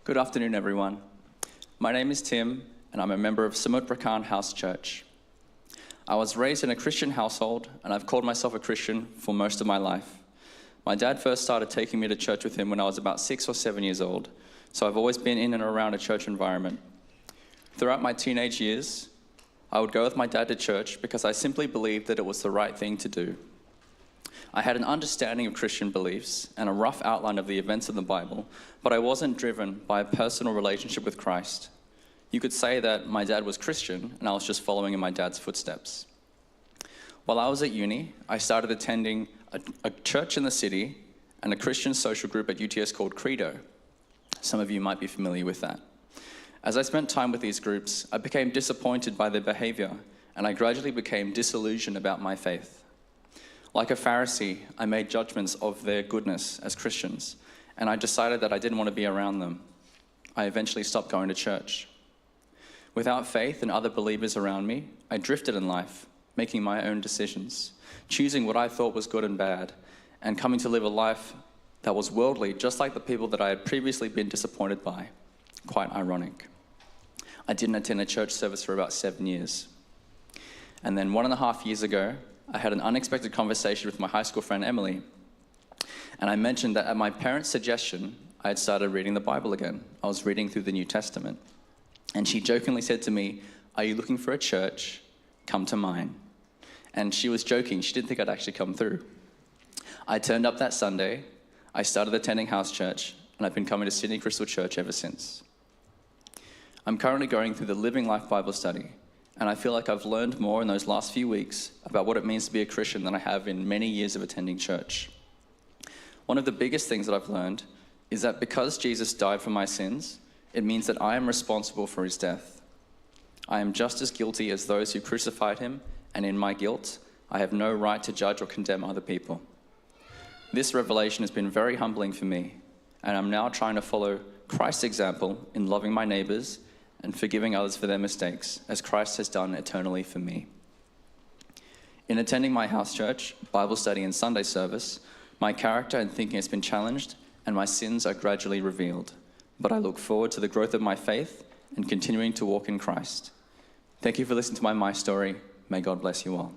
Good afternoon, everyone. My name is Tim, and I'm a member of Samut Prakan House Church. I was raised in a Christian household, and I've called myself a Christian for most of my life. My dad first started taking me to church with him when I was about 6 or 7 years old, so I've always been in and around a church environment. Throughout my teenage years, I would go with my dad to church because I simply believed that it was the right thing to do. I had an understanding of Christian beliefs and a rough outline of the events of the Bible, but I wasn't driven by a personal relationship with Christ. You could say that my dad was Christian and I was just following in my dad's footsteps. While I was at uni, I started attending a church in the city and a Christian social group at UTS called Credo. Some of you might be familiar with that. As I spent time with these groups, I became disappointed by their behavior, and I gradually became disillusioned about my faith. Like a Pharisee, I made judgments of their goodness as Christians, and I decided that I didn't want to be around them. I eventually stopped going to church. Without faith and other believers around me, I drifted in life, making my own decisions, choosing what I thought was good and bad, and coming to live a life that was worldly, just like the people that I had previously been disappointed by. Quite ironic. I didn't attend a church service for about 7 years. And then 1.5 years ago, I had an unexpected conversation with my high school friend, Emily. And I mentioned that at my parents' suggestion, I had started reading the Bible again. I was reading through the New Testament. And she jokingly said to me, "Are you looking for a church? Come to mine." And she was joking. She didn't think I'd actually come through. I turned up that Sunday. I started attending house church, and I've been coming to Sydney Crystal Church ever since. I'm currently going through the Living Life Bible study, and I feel like I've learned more in those last few weeks about what it means to be a Christian than I have in many years of attending church. One of the biggest things that I've learned is that because Jesus died for my sins, it means that I am responsible for his death. I am just as guilty as those who crucified him, and in my guilt, I have no right to judge or condemn other people. This revelation has been very humbling for me, and I'm now trying to follow Christ's example in loving my neighbors and forgiving others for their mistakes, as Christ has done eternally for me. In attending my house church, Bible study, and Sunday service, my character and thinking has been challenged, and my sins are gradually revealed. But I look forward to the growth of my faith and continuing to walk in Christ. Thank you for listening to my story. May God bless you all.